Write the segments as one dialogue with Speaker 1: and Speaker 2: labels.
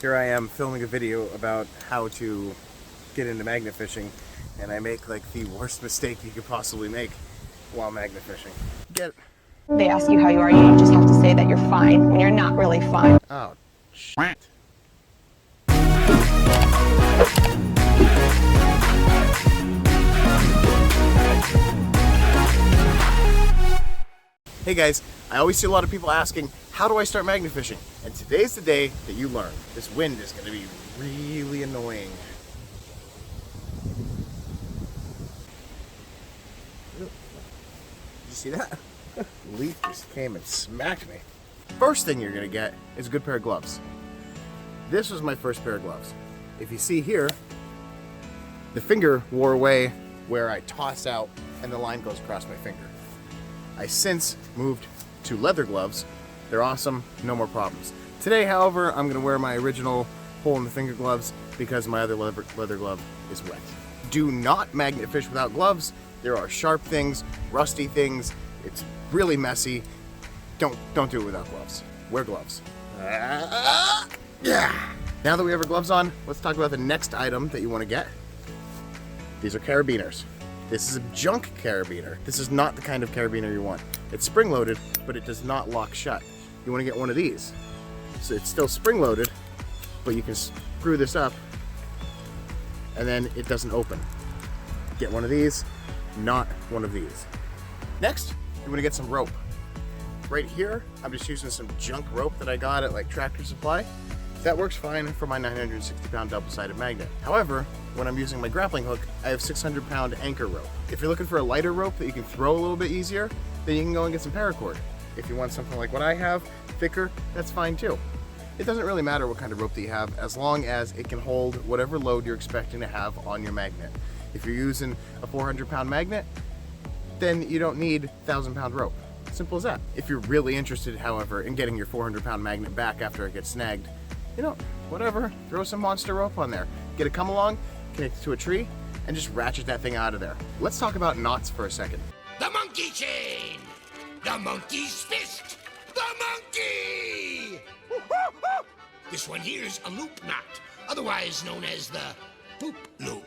Speaker 1: Here I am filming a video about how to get into magnet fishing, and I make like the worst mistake you could possibly make while magnet fishing.
Speaker 2: They ask you how you are, you just have to say that you're fine when you're not really fine.
Speaker 1: Oh, shit. Hey guys, I always see a lot of people asking, how do I start magnet fishing? And today's the day that you learn. This wind is going to be really annoying. Did you see that? The leaf just came and smacked me. First thing you're going to get is a good pair of gloves. This was my first pair of gloves. If you see here, the finger wore away where I toss out and the line goes across my finger. I since moved to leather gloves. They're awesome, no more problems. Today, however, I'm gonna wear my original hole in the finger gloves because my other leather glove is wet. Do not magnet fish without gloves. There are sharp things, rusty things. It's really messy. Don't do it without gloves. Wear gloves. Yeah. Now that we have our gloves on, let's talk about the next item that you want to get. These are carabiners. This is a junk carabiner. This is not the kind of carabiner you want. It's spring-loaded, but it does not lock shut. You want to get one of these. So it's still spring-loaded, but you can screw this up, and then it doesn't open. Get one of these, not one of these. Next, you want to get some rope. Right here, I'm just using some junk rope that I got at like Tractor Supply. That works fine for my 960-pound double-sided magnet. However, when I'm using my grappling hook, I have 600-pound anchor rope. If you're looking for a lighter rope that you can throw a little bit easier, then you can go and get some paracord. If you want something like what I have, thicker, that's fine too. It doesn't really matter what kind of rope that you have, as long as it can hold whatever load you're expecting to have on your magnet. If you're using a 400-pound magnet, then you don't need 1,000-pound rope. Simple as that. If you're really interested, however, in getting your 400-pound magnet back after it gets snagged, you know, whatever, throw some monster rope on there. Get a come along, connect it to a tree, and just ratchet that thing out of there. Let's talk about knots for a second.
Speaker 3: The monkey chain! The monkey's fist! The monkey! This one here is a loop knot, otherwise known as the poop loop.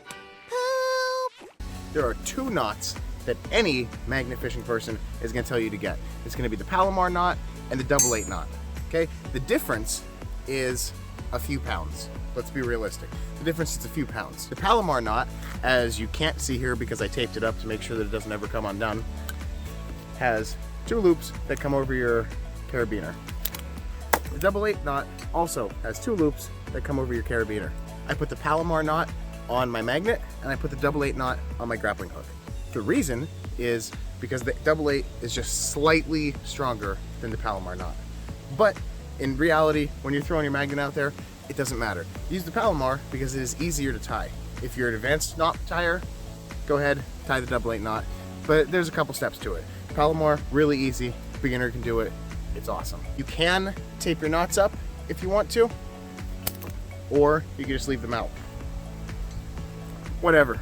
Speaker 1: There are two knots that any magnet fishing person is going to tell you to get. It's going to be the Palomar knot and the 8/8 knot. Okay? The difference is a few pounds. Let's be realistic. The difference is a few pounds. The Palomar knot, as you can't see here because I taped it up to make sure that it doesn't ever come undone, has two loops that come over your carabiner. The 8/8 knot also has two loops that come over your carabiner. I put the Palomar knot on my magnet and I put the 8/8 knot on my grappling hook. The reason is because the 8/8 is just slightly stronger than the Palomar knot. But in reality, when you're throwing your magnet out there, it doesn't matter. Use the Palomar because it is easier to tie. If you're an advanced knot tyer, go ahead, tie the 8/8 knot. But there's a couple steps to it. Palomar, really easy. Beginner can do it. It's awesome. You can tape your knots up if you want to, or you can just leave them out. Whatever.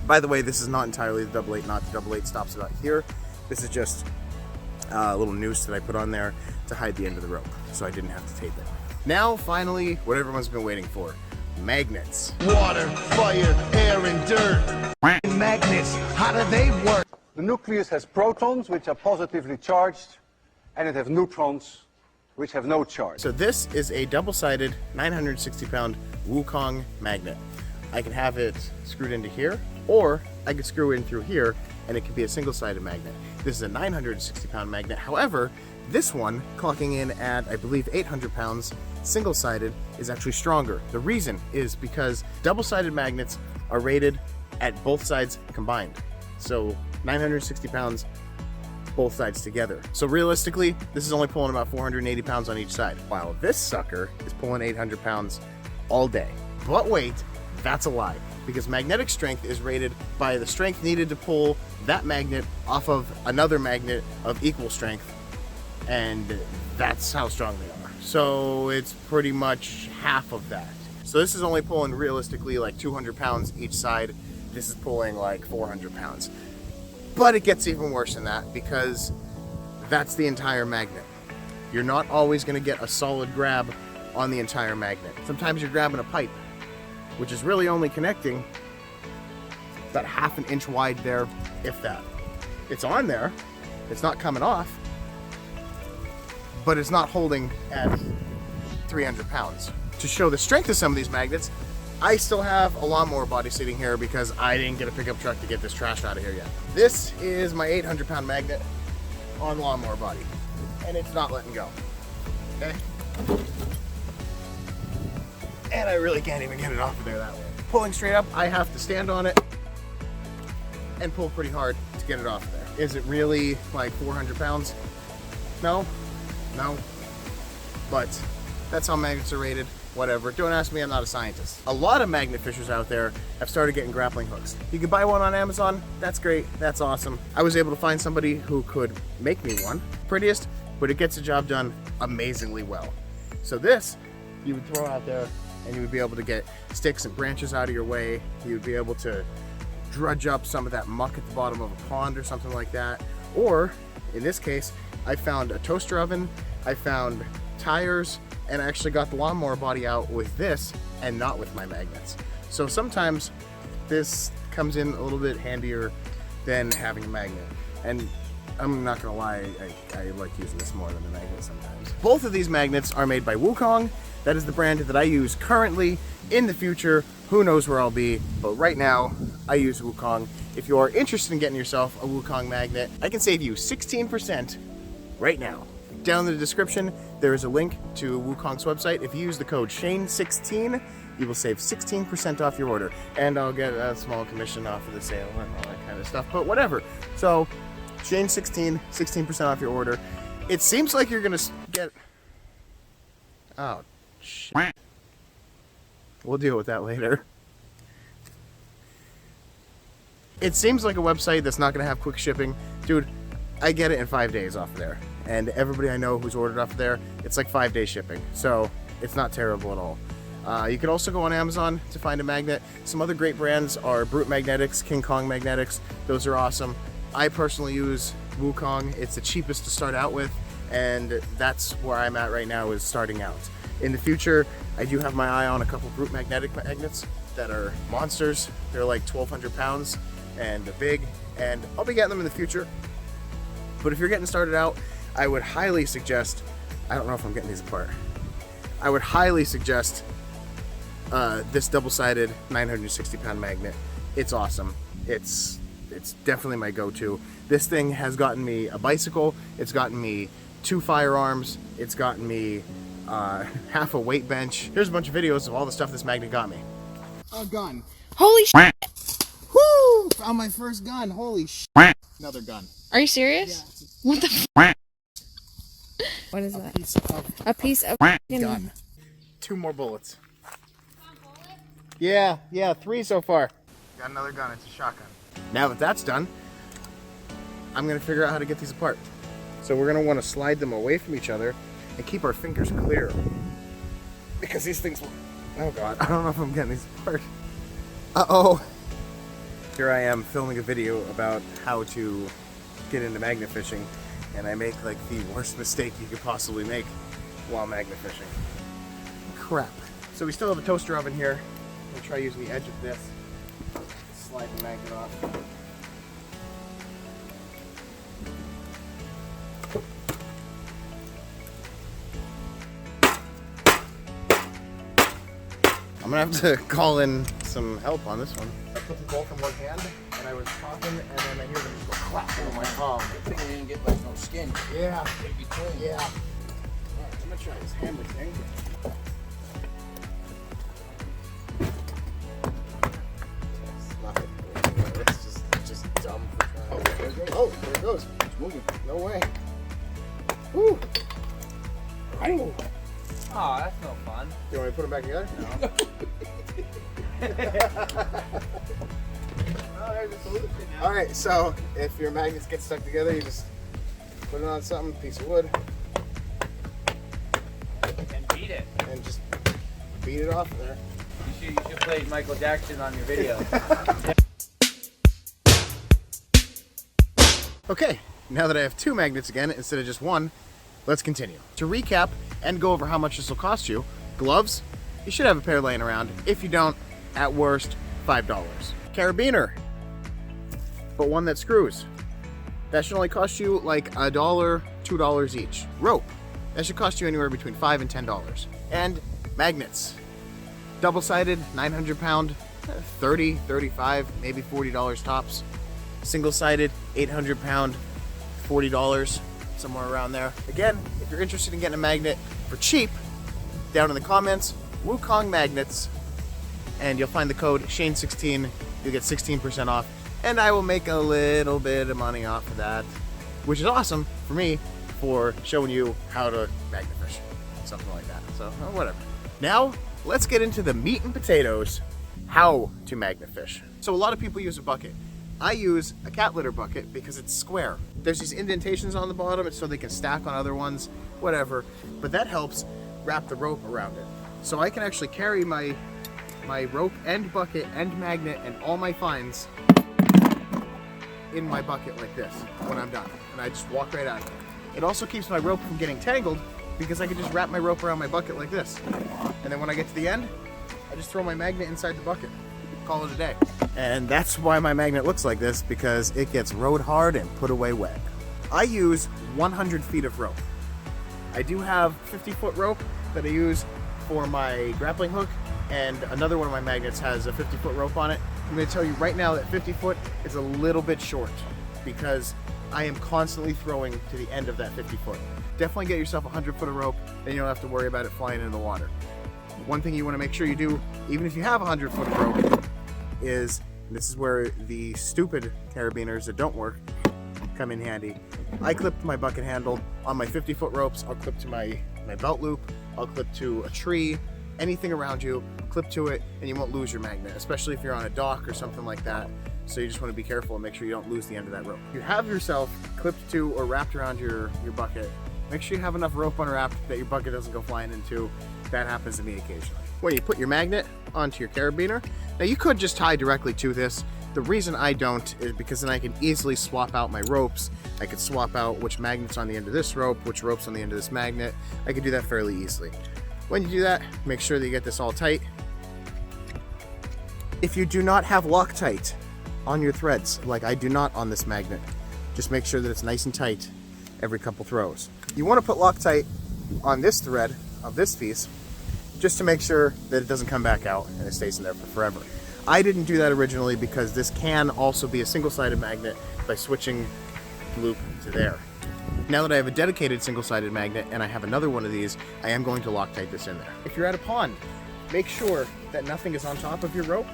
Speaker 1: By the way, this is not entirely the 8/8 knot. The 8/8 stops about here. This is just a little noose that I put on there to hide the end of the rope, so I didn't have to tape it. Now, finally, what everyone's been waiting for. Magnets.
Speaker 4: Water, fire, air, and dirt. Magnets, how do they work?
Speaker 5: The nucleus has protons, which are positively charged, and it has neutrons, which have no charge.
Speaker 1: So this is a double-sided 960-pound Wukong magnet. I can have it screwed into here, or I could screw it in through here, and it could be a single-sided magnet. This is a 960-pound magnet. However, this one, clocking in at, I believe, 800 pounds, single-sided, is actually stronger. The reason is because double-sided magnets are rated at both sides combined. So 960 pounds, both sides together. So realistically, this is only pulling about 480 pounds on each side, while this sucker is pulling 800 pounds all day. But wait, that's a lie, because magnetic strength is rated by the strength needed to pull that magnet off of another magnet of equal strength, and that's how strong they are. So it's pretty much half of that. So this is only pulling realistically like 200 pounds each side. This is pulling like 400 pounds. But it gets even worse than that, because that's the entire magnet. You're not always going to get a solid grab on the entire magnet. Sometimes you're grabbing a pipe, which is really only connecting about ½ an inch wide there, if that. It's on there, it's not coming off, but it's not holding at 300 pounds. To show the strength of some of these magnets, I still have a lawnmower body sitting here because I didn't get a pickup truck to get this trash out of here yet. This is my 800-pound magnet on lawnmower body, and it's not letting go. Okay? And I really can't even get it off of there that way. Pulling straight up, I have to stand on it and pull pretty hard to get it off of there. Is it really like 400 pounds? No, but that's how magnets are rated. Whatever, don't ask me, I'm not a scientist. A lot of magnet fishers out there have started getting grappling hooks. You can buy one on Amazon, that's great, that's awesome. I was able to find somebody who could make me one. Prettiest, but it gets the job done amazingly well. So this, you would throw out there and you would be able to get sticks and branches out of your way. You would be able to drudge up some of that muck at the bottom of a pond or something like that. Or, in this case, I found a toaster oven, I found tires, and I actually got the lawnmower body out with this and not with my magnets. So sometimes this comes in a little bit handier than having a magnet. And I'm not gonna lie, I like using this more than the magnet sometimes. Both of these magnets are made by Wukong. That is the brand that I use currently. In the future, who knows where I'll be, but right now I use Wukong. If you are interested in getting yourself a Wukong magnet, I can save you 16% right now. Down in the description, there is a link to Wukong's website. If you use the code Shayne16, you will save 16% off your order. And I'll get a small commission off of the sale and all that kind of stuff, but whatever. So, Shayne16, 16% off your order. It seems like you're gonna get... Oh, shit. We'll deal with that later. It seems like a website that's not gonna have quick shipping. Dude, I get it in 5 days off of there. And everybody I know who's ordered off of there, it's like 5-day shipping. So it's not terrible at all. You can also go on Amazon to find a magnet. Some other great brands are Brute Magnetics, King Kong Magnetics. Those are awesome. I personally use Wukong. It's the cheapest to start out with, and that's where I'm at right now, is starting out. In the future, I do have my eye on a couple Brute Magnetic magnets that are monsters. They're like 1,200 pounds and they're big, and I'll be getting them in the future. But if you're getting started out, I would highly suggest, I don't know if I'm getting these apart, I would highly suggest this double-sided 960-pound magnet. It's awesome. It's definitely my go-to. This thing has gotten me a bicycle, it's gotten me 2 firearms, it's gotten me half a weight bench. Here's a bunch of videos of all the stuff this magnet got me. A gun.
Speaker 6: Holy shit!
Speaker 1: Woo! Found my first gun. Holy shit. Another gun.
Speaker 6: Are you serious?
Speaker 1: Yeah,
Speaker 6: what the f? What is that? A piece of
Speaker 1: gun. 2 more bullets. Yeah, 3 so far. Got another gun. It's a shotgun. Now that that's done, I'm gonna figure out how to get these apart. So we're gonna want to slide them away from each other and keep our fingers clear, because these things will... Oh god, I don't know if I'm getting these apart. Uh-oh. Here I am filming a video about how to get into magnet fishing, and I make like the worst mistake you could possibly make while magnet fishing. Crap. So we still have a toaster oven here. I'm gonna try using the edge of this to slide the magnet off. I'm gonna have to call in some help on this one. I put them both in one hand, and I was talking, and then I hear them just go clap on my palm.
Speaker 7: I think we didn't get like no skin.
Speaker 1: Yeah.
Speaker 7: In between.
Speaker 1: Yeah. Alright, I'm gonna try this hammer thing. Stop it. It's just dumb for trying. Oh, there it goes. It's moving. No way. Woo! Right.
Speaker 7: Oh, that's no fun.
Speaker 1: You want me to put them back together?
Speaker 7: No.
Speaker 1: Oh, there's a solution now. Alright, so if your magnets get stuck together, you just put it on something, piece of wood,
Speaker 7: And beat it.
Speaker 1: and just beat it off there.
Speaker 7: You should play Michael Jackson on your video.
Speaker 1: Okay, now that I have 2 magnets again instead of just 1, let's continue. To recap and go over how much this will cost you, Gloves, you should have a pair laying around. If you don't, at worst, $5. Carabiner, but one that screws. That should only cost you like $1, $2 each. Rope, that should cost you anywhere between $5 and $10. And magnets, double-sided, 900 pound, 30, 35, maybe $40 tops. Single-sided, 800 pound, $40, somewhere around there. Again, if you're interested in getting a magnet for cheap, down in the comments, Wukong Magnets, and you'll find the code Shayne16. You'll get 16% off, and I will make a little bit of money off of that, which is awesome for me for showing you how to magnet fish, something like that. So, whatever. Now, let's get into the meat and potatoes, how to magnet fish. So a lot of people use a bucket. I use a cat litter bucket because it's square. There's these indentations on the bottom, it's so they can stack on other ones, whatever, but that helps wrap the rope around it. So I can actually carry my rope and bucket and magnet and all my finds in my bucket like this when I'm done. And I just walk right out of it. It also keeps my rope from getting tangled because I can just wrap my rope around my bucket like this. And then when I get to the end, I just throw my magnet inside the bucket. Call it a day. And that's why my magnet looks like this, because it gets rode hard and put away wet. I use 100 feet of rope. I do have 50-foot rope that I use for my grappling hook, and another one of my magnets has a 50-foot rope on it. I'm going to tell you right now that 50 foot is a little bit short because I am constantly throwing to the end of that 50 foot. Definitely get yourself 100 foot of rope, then you don't have to worry about it flying in the water. One thing you want to make sure you do, even if you have 100 foot of rope, is, and this is where the stupid carabiners that don't work come in handy. I clip my bucket handle on my 50-foot ropes. I'll clip to my belt loop. I'll clip to a tree. Anything around you, clip to it, and you won't lose your magnet, especially if you're on a dock or something like that. So you just want to be careful and make sure you don't lose the end of that rope. If you have yourself clipped to or wrapped around your bucket, make sure you have enough rope unwrapped that your bucket doesn't go flying into. That happens to me occasionally. When you put your magnet onto your carabiner, now you could just tie directly to this. The reason I don't is because then I can easily swap out my ropes. I could swap out which magnet's on the end of this rope, which rope's on the end of this magnet. I could do that fairly easily. When you do that, make sure that you get this all tight. If you do not have Loctite on your threads, like I do not on this magnet, just make sure that it's nice and tight every couple throws. You want to put Loctite on this thread of this piece just to make sure that it doesn't come back out and it stays in there for forever. I didn't do that originally because this can also be a single-sided magnet by switching loop to there. Now that I have a dedicated single-sided magnet and I have another one of these, I am going to Loctite this in there. If you're at a pond, make sure that nothing is on top of your rope,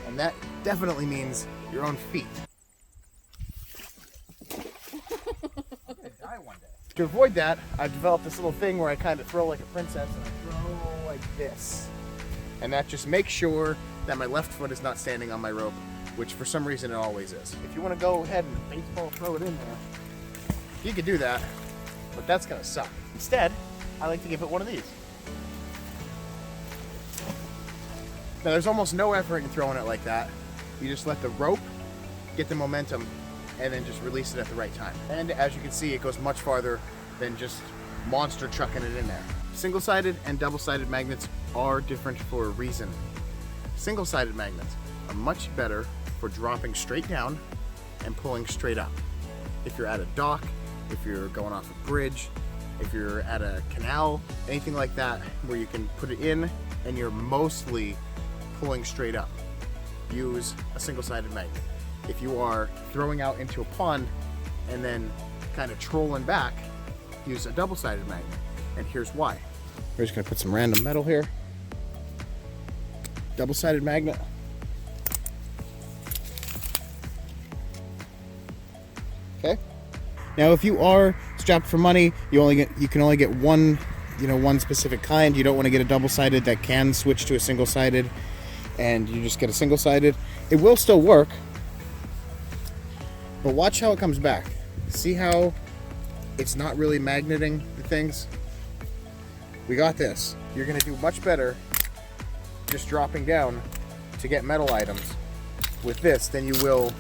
Speaker 1: and that definitely means your own feet.
Speaker 7: Die one day.
Speaker 1: To avoid that, I've developed this little thing where I kind of throw like a princess and I throw like this. And that just makes sure that my left foot is not standing on my rope, which for some reason it always is. If you want to go ahead and baseball throw it in there, you could do that, but that's gonna suck. Instead, I like to give it one of these. Now there's almost no effort in throwing it like that. You just let the rope get the momentum and then just release it at the right time. And as you can see, it goes much farther than just monster chucking it in there. Single-sided and double-sided magnets are different for a reason. Single-sided magnets are much better for dropping straight down and pulling straight up. If you're at a dock, if you're going off a bridge, if you're at a canal, anything like that where you can put it in and you're mostly pulling straight up, use a single-sided magnet. If you are throwing out into a pond and then kind of trolling back, use a double-sided magnet. And here's why. We're just gonna put some random metal here. Double-sided magnet. Okay. Now, if you are strapped for money, you can only get one, one specific kind. You don't want to get a double-sided that can switch to a single-sided, and you just get a single-sided. It will still work, but watch how it comes back. See how it's not really magneting the things? We got this. You're gonna do much better just dropping down to get metal items with this than you will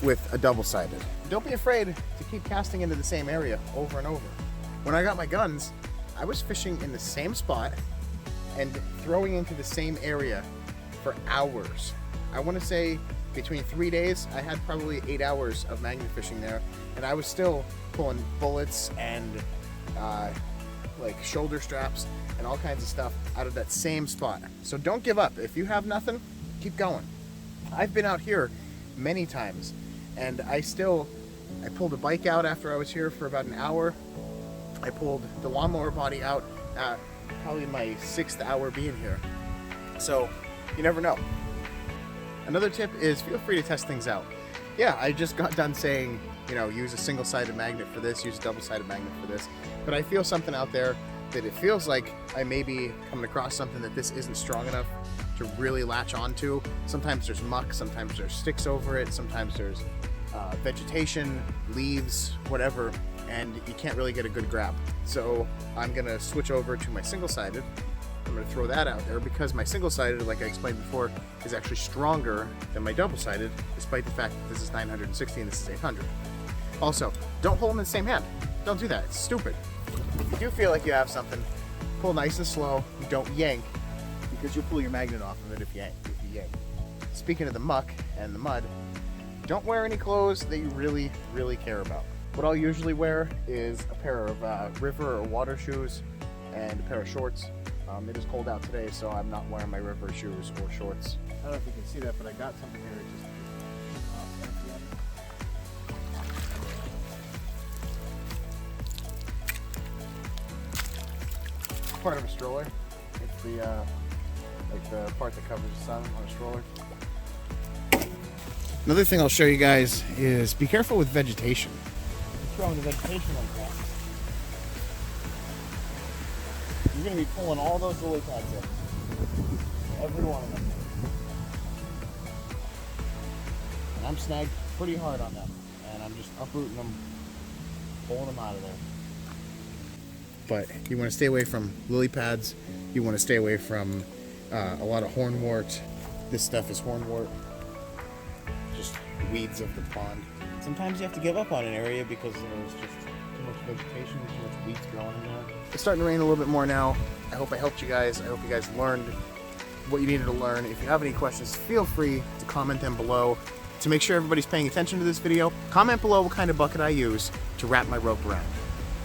Speaker 1: with a double-sided. Don't be afraid to keep casting into the same area over and over. When I got my guns, I was fishing in the same spot and throwing into the same area for hours. I want to say between 3 days, I had probably 8 hours of magnet fishing there, and I was still pulling bullets and like shoulder straps and all kinds of stuff out of that same spot. So don't give up. If you have nothing, keep going. I've been out here many times, and I pulled a bike out after I was here for about an hour. I pulled the lawnmower body out at probably my 6th hour being here. So you never know. Another tip is feel free to test things out. Yeah, I just got done saying, you know, use a single-sided magnet for this, use a double-sided magnet for this, but I feel something out there that it feels like I may be coming across something that this isn't strong enough to really latch onto. Sometimes there's muck, sometimes there's sticks over it, sometimes there's vegetation, leaves, whatever, and you can't really get a good grab. So I'm gonna switch over to my single-sided. I'm gonna throw that out there because my single-sided, like I explained before, is actually stronger than my double-sided, despite the fact that this is 960 and this is 800. Also, don't hold them in the same hand. Don't do that, it's stupid. If you do feel like you have something, pull nice and slow, don't yank, because you'll pull your magnet off of it if you yank. Speaking of the muck and the mud, don't wear any clothes that you really, really care about. What I'll usually wear is a pair of river or water shoes and a pair of shorts. It is cold out today, so I'm not wearing my river shoes or shorts.
Speaker 8: I don't know if you can see that, but I got something here. Just
Speaker 1: Part of a stroller. It's the like the part that covers the sun on a stroller. Another thing I'll show you guys is be careful with vegetation.
Speaker 8: throwing the vegetation like that.
Speaker 1: You're going to be pulling all those lily pads in. Every one of them. And I'm snagged pretty hard on them. And I'm just uprooting them, pulling them out of there. But you want to stay away from lily pads. You want to stay away from a lot of hornwort. This stuff is hornwort. Just weeds of the pond. Sometimes you have to give up on an area because there's just too much vegetation, too much weeds growing in there. It's starting to rain a little bit more now. I hope I helped you guys. I hope you guys learned what you needed to learn. If you have any questions, feel free to comment them below. To make sure everybody's paying attention to this video, comment below what kind of bucket I use to wrap my rope around.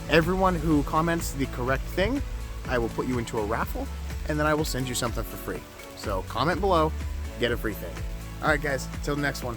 Speaker 1: Everyone who comments the correct thing, I will put you into a raffle, and then I will send you something for free. So comment below, get a free thing. All right, guys, till the next one.